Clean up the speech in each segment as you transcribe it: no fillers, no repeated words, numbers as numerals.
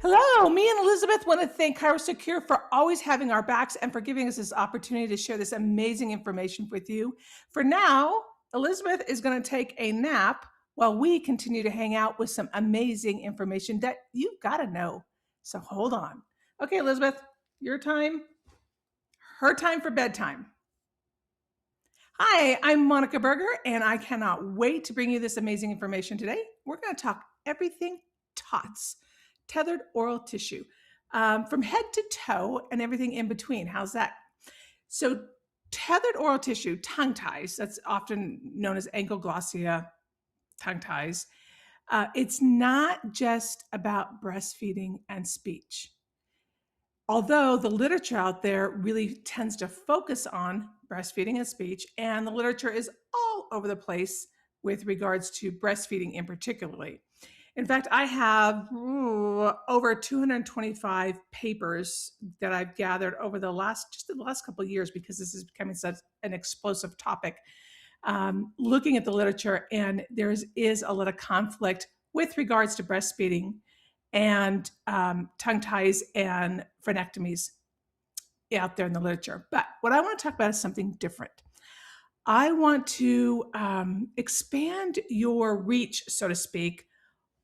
Hello, me and Elizabeth want to thank ChiroSecure for always having our backs and for giving us this opportunity to share this amazing information with you. For now, Elizabeth is going to take a nap while we continue to hang out with some amazing information that you've got to know. So hold on. Okay, Elizabeth, your time, her time for bedtime. Hi, I'm Monika Buerger, and I cannot wait to bring you this amazing information today. We're going to talk everything TOTS, tethered oral tissue, from head to toe and everything in between. How's that? So, tethered oral tissue, tongue ties, that's often known as ankylosing tongue ties. It's not just about breastfeeding and speech. Although the literature out there really tends to focus on breastfeeding and speech, and the literature is all over the place with regards to breastfeeding in particularly. In fact, I have over 225 papers that I've gathered over the last couple of years, because this is becoming such an explosive topic. Looking at the literature, and there is a lot of conflict with regards to breastfeeding and tongue ties and frenectomies out there in the literature. But what I want to talk about is something different. I want to expand your reach, so to speak,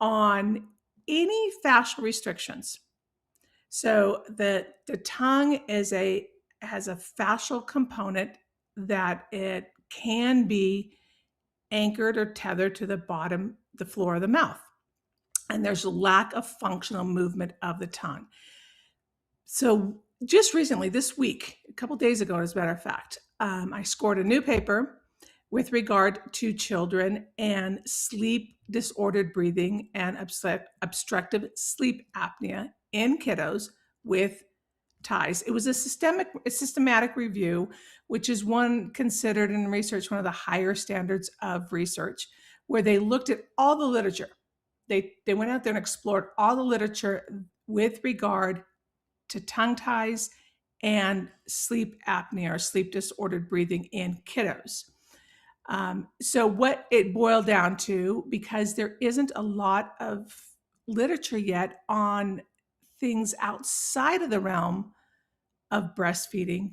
on any fascial restrictions. So the tongue has a fascial component that it can be anchored or tethered to the floor of the mouth. And there's a lack of functional movement of the tongue. So just recently, this week, a couple days ago, as a matter of fact, I scored a new paper with regard to children and sleep disordered breathing and obstructive sleep apnea in kiddos with ties. It was a systematic review, which is one considered in research one of the higher standards of research, where they looked at all the literature. They went out there and explored all the literature with regard to tongue ties and sleep apnea or sleep disordered breathing in kiddos. So what it boiled down to, because there isn't a lot of literature yet on things outside of the realm of breastfeeding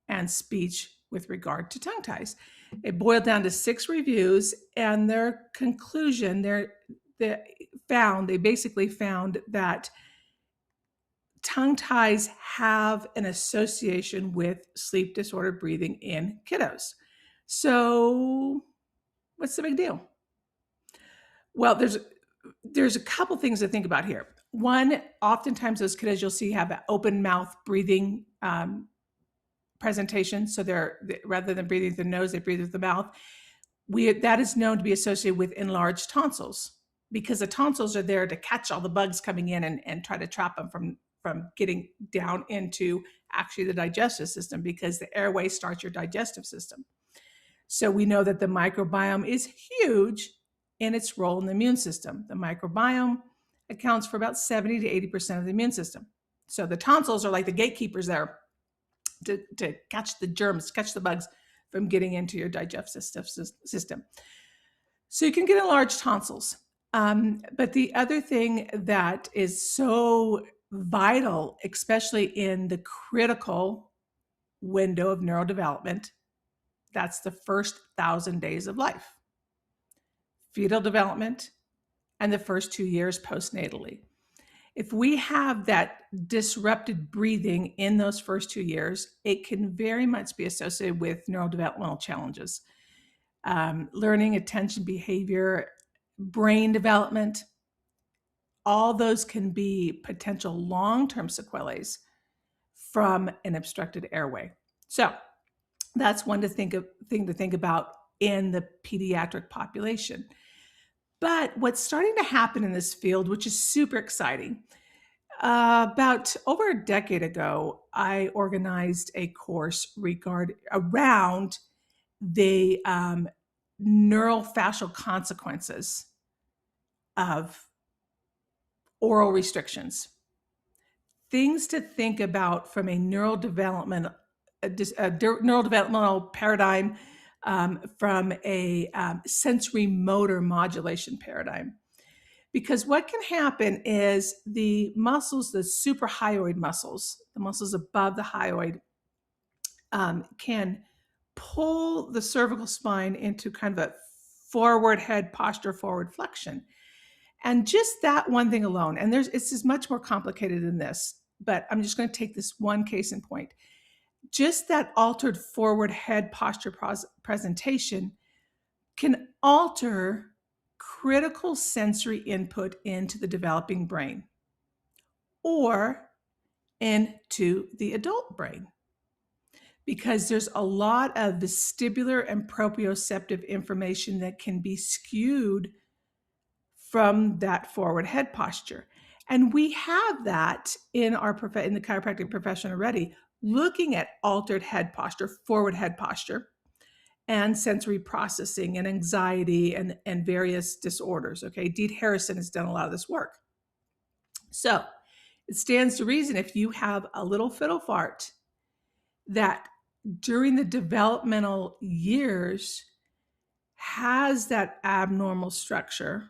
and speech with regard to tongue ties, it boiled down to 6 reviews, and their conclusion, they basically found that tongue ties have an association with sleep disordered breathing in kiddos. So what's the big deal? Well, there's a couple things to think about here. One, oftentimes those kiddos you'll see have an open mouth breathing presentation. So rather than breathing through the nose, they breathe through the mouth. That is known to be associated with enlarged tonsils, because the tonsils are there to catch all the bugs coming in and try to trap them from getting down into actually the digestive system, because the airway starts your digestive system. So we know that the microbiome is huge in its role in the immune system. The microbiome accounts for about 70 to 80% of the immune system. So the tonsils are like the gatekeepers there to catch the germs, catch the bugs from getting into your digestive system. So you can get enlarged tonsils. But the other thing that is so vital, especially in the critical window of neurodevelopment, that's the first 1,000 days of life, fetal development, and the first 2 years postnatally. If we have that disrupted breathing in those first 2 years, it can very much be associated with neurodevelopmental challenges, learning, attention, behavior, brain development. All those can be potential long-term sequelae from an obstructed airway. So that's one thing to think about in the pediatric population. But what's starting to happen in this field, which is super exciting, about over a decade ago, I organized a course around the neurofascial consequences of oral restrictions. Things to think about from a neurodevelopmental paradigm, from a sensory motor modulation paradigm. Because what can happen is the muscles, the suprahyoid muscles, the muscles above the hyoid, can pull the cervical spine into kind of a forward head posture, forward flexion. And just that one thing alone, and it's just much more complicated than this, but I'm just going to take this one case in point. Just that altered forward head posture presentation can alter critical sensory input into the developing brain or into the adult brain, because there's a lot of vestibular and proprioceptive information that can be skewed from that forward head posture. And we have that in the chiropractic profession already, looking at altered head posture, forward head posture, and sensory processing and anxiety and various disorders. Okay, Deet Harrison has done a lot of this work. So it stands to reason, if you have a little fiddle fart that during the developmental years has that abnormal structure,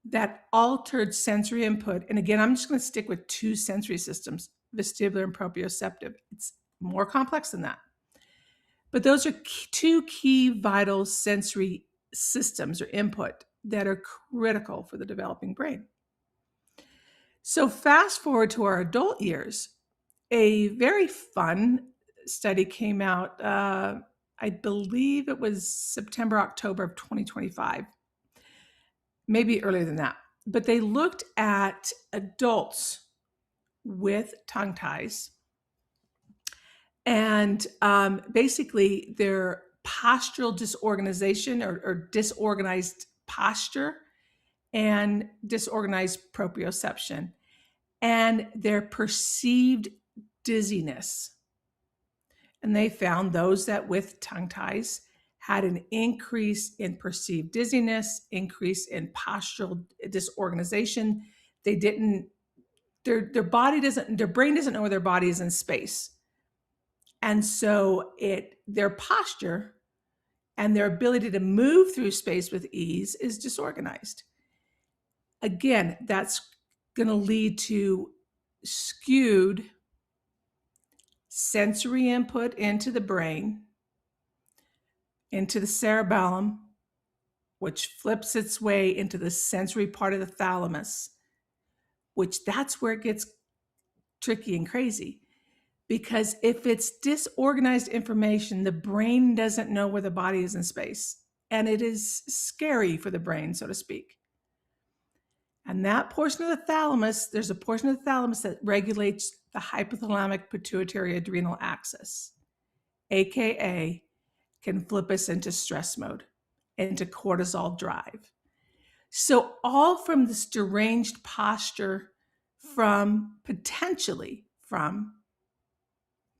that altered sensory input. And again, I'm just going to stick with two sensory systems, vestibular and proprioceptive. It's more complex than that. But those are two key vital sensory systems or input that are critical for the developing brain. So fast forward to our adult years, a very fun study came out, I believe it was September, October of 2025, maybe earlier than that. But they looked at adults with tongue ties and basically their postural disorganization or disorganized posture and disorganized proprioception and their perceived dizziness. And they found those that with tongue ties had an increase in perceived dizziness, increase in postural disorganization. They didn't, their brain doesn't know where their body is in space. And so their posture and their ability to move through space with ease is disorganized. Again, that's going to lead to skewed sensory input into the brain, into the cerebellum, which flips its way into the sensory part of the thalamus, which that's where it gets tricky and crazy. Because if it's disorganized information, the brain doesn't know where the body is in space. And it is scary for the brain, so to speak. And that portion of the thalamus, there's a portion of the thalamus that regulates the hypothalamic pituitary adrenal axis, AKA can flip us into stress mode, into cortisol drive. So all from this deranged posture potentially from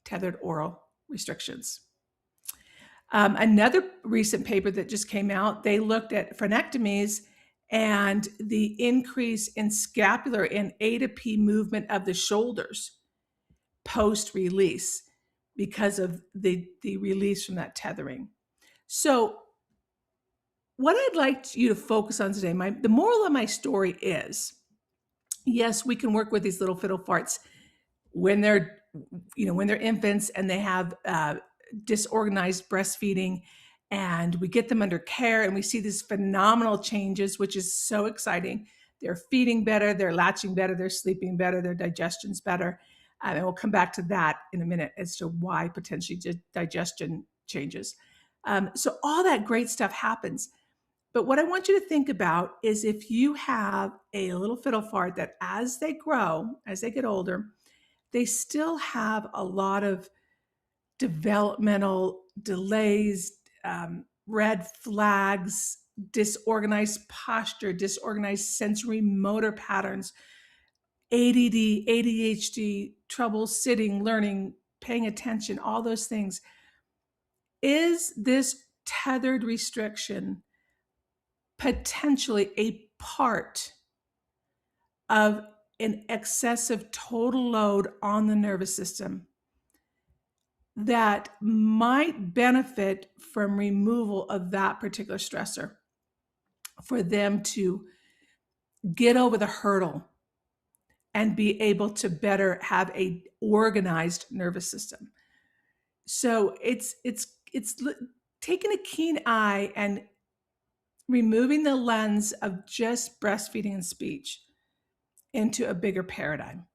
tethered oral restrictions. Another recent paper that just came out, they looked at frenectomies and the increase in scapular and A to P movement of the shoulders post-release because of the release from that tethering. So what I'd like you to focus on today, the moral of my story is, yes, we can work with these little fiddle farts when they're infants and they have disorganized breastfeeding, and we get them under care and we see these phenomenal changes, which is so exciting. They're feeding better, they're latching better, they're sleeping better, their digestion's better. And we'll come back to that in a minute as to why potentially digestion changes. So all that great stuff happens. But what I want you to think about is if you have a little fiddle fart that as they grow, as they get older, they still have a lot of developmental delays, red flags, disorganized posture, disorganized sensory motor patterns, ADD, ADHD, trouble sitting, learning, paying attention, all those things. Is this tethered restriction potentially a part of an excessive total load on the nervous system that might benefit from removal of that particular stressor for them to get over the hurdle and be able to better have a organized nervous system. So it's taking a keen eye and removing the lens of just breastfeeding and speech into a bigger paradigm.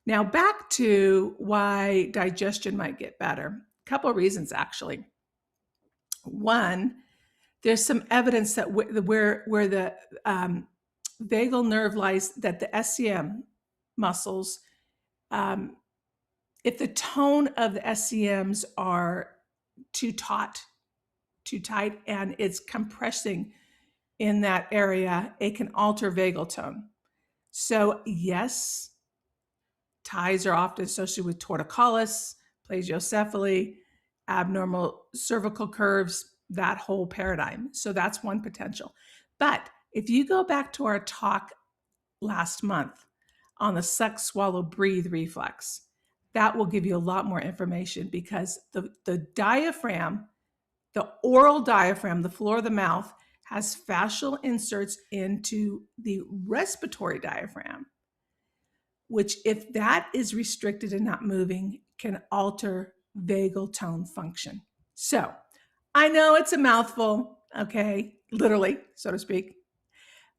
Now, back to why digestion might get better. A couple of reasons, actually. One, there's some evidence that where the vagal nerve lies, that the SCM muscles, if the tone of the SCMs are too tight, and it's compressing in that area, it can alter vagal tone. So yes, ties are often associated with torticollis, plagiocephaly, abnormal cervical curves, that whole paradigm. So that's one potential. But if you go back to our talk last month on the suck, swallow, breathe reflex, that will give you a lot more information, because the diaphragm, the oral diaphragm, the floor of the mouth, has fascial inserts into the respiratory diaphragm, which, if that is restricted and not moving, can alter vagal tone function. So I know it's a mouthful, okay, literally, so to speak.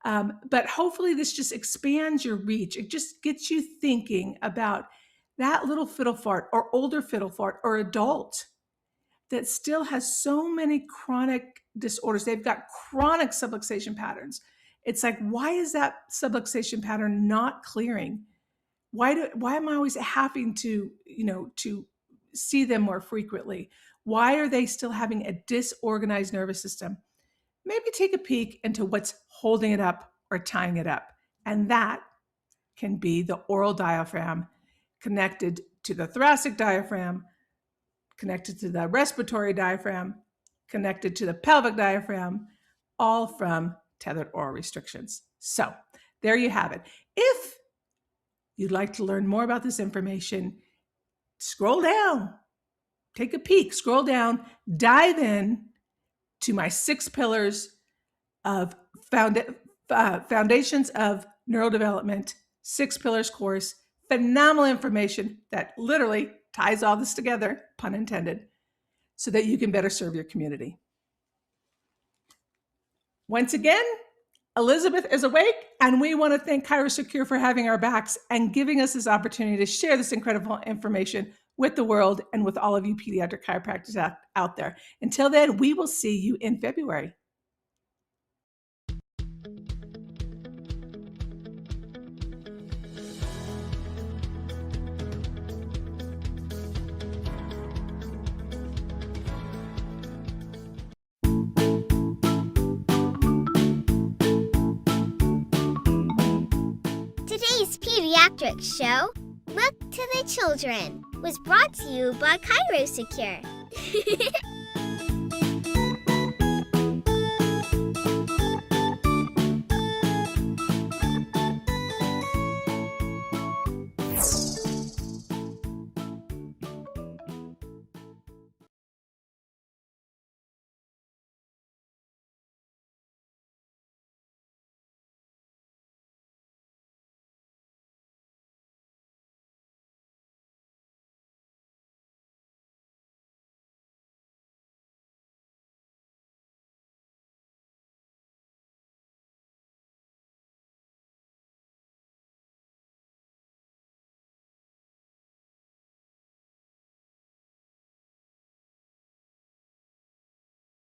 But hopefully this just expands your reach. It just gets you thinking about that little fiddle fart or older fiddle fart or adult that still has so many chronic disorders. They've got chronic subluxation patterns. It's like, why is that subluxation pattern not clearing? Why am I always having to see them more frequently? Why are they still having a disorganized nervous system? Maybe take a peek into what's holding it up or tying it up. And that can be the oral diaphragm connected to the thoracic diaphragm, connected to the respiratory diaphragm, connected to the pelvic diaphragm, all from tethered oral restrictions. So there you have it. If you'd like to learn more about this information, scroll down, take a peek, scroll down, dive in to my 6 pillars of foundations of neurodevelopment, 6 pillars course. Phenomenal information that literally ties all this together, pun intended, so that you can better serve your community. Once again, Elizabeth is awake, and we want to thank ChiroSecure for having our backs and giving us this opportunity to share this incredible information with the world and with all of you pediatric chiropractors out there. Until then, we will see you in February. Today's pediatric show, Look to the Children, was brought to you by ChiroSecure.